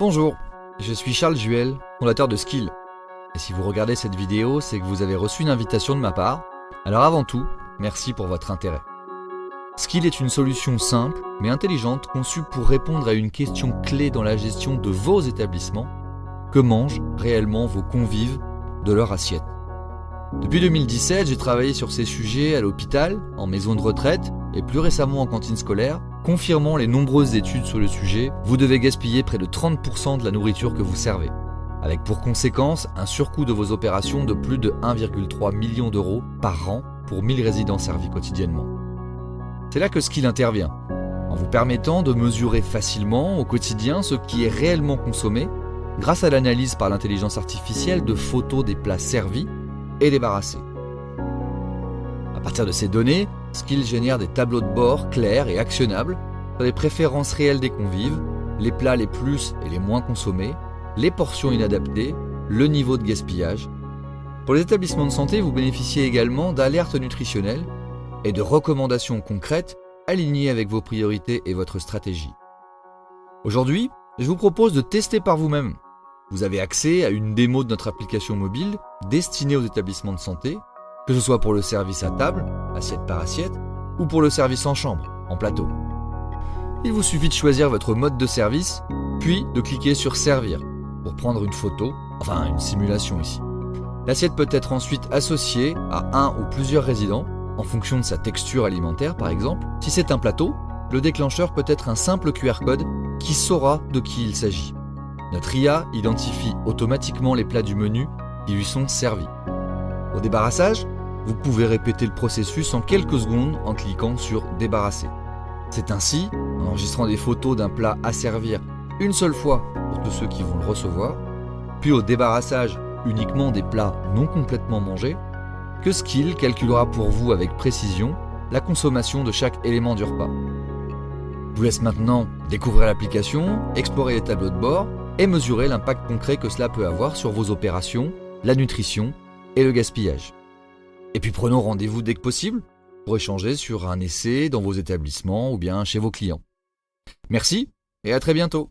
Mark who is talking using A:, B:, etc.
A: Bonjour, je suis Charles Juel, fondateur de Skill. Et si vous regardez cette vidéo, c'est que vous avez reçu une invitation de ma part. Alors avant tout, merci pour votre intérêt. Skill est une solution simple mais intelligente conçue pour répondre à une question clé dans la gestion de vos établissements. Que mangent réellement vos convives de leur assiette? Depuis 2017, j'ai travaillé sur ces sujets à l'hôpital, en maison de retraite et plus récemment en cantine scolaire. Confirmant les nombreuses études sur le sujet, vous devez gaspiller près de 30% de la nourriture que vous servez, avec pour conséquence un surcoût de vos opérations de plus de 1,3 million d'euros par an pour 1000 résidents servis quotidiennement. C'est là que Skill intervient, en vous permettant de mesurer facilement au quotidien ce qui est réellement consommé grâce à l'analyse par l'intelligence artificielle de photos des plats servis et débarrassés. À partir de ces données, Skill génère des tableaux de bord clairs et actionnables sur les préférences réelles des convives, les plats les plus et les moins consommés, les portions inadaptées, le niveau de gaspillage. Pour les établissements de santé, vous bénéficiez également d'alertes nutritionnelles et de recommandations concrètes alignées avec vos priorités et votre stratégie. Aujourd'hui, je vous propose de tester par vous-même. Vous avez accès à une démo de notre application mobile destinée aux établissements de santé, que ce soit pour le service à table, assiette par assiette, ou pour le service en chambre, en plateau. Il vous suffit de choisir votre mode de service, puis de cliquer sur Servir, pour prendre une photo, enfin une simulation ici. L'assiette peut être ensuite associée à un ou plusieurs résidents, en fonction de sa texture alimentaire par exemple. Si c'est un plateau, le déclencheur peut être un simple QR code qui saura de qui il s'agit. Notre IA identifie automatiquement les plats du menu qui lui sont servis. Au débarrassage, vous pouvez répéter le processus en quelques secondes en cliquant sur Débarrasser. C'est ainsi, en enregistrant des photos d'un plat à servir une seule fois pour tous ceux qui vont le recevoir, puis au débarrassage uniquement des plats non complètement mangés, que Skill calculera pour vous avec précision la consommation de chaque élément du repas. Je vous laisse maintenant découvrir l'application, explorer les tableaux de bord et mesurer l'impact concret que cela peut avoir sur vos opérations, la nutrition et le gaspillage. Et puis prenons rendez-vous dès que possible pour échanger sur un essai dans vos établissements ou bien chez vos clients. Merci et à très bientôt.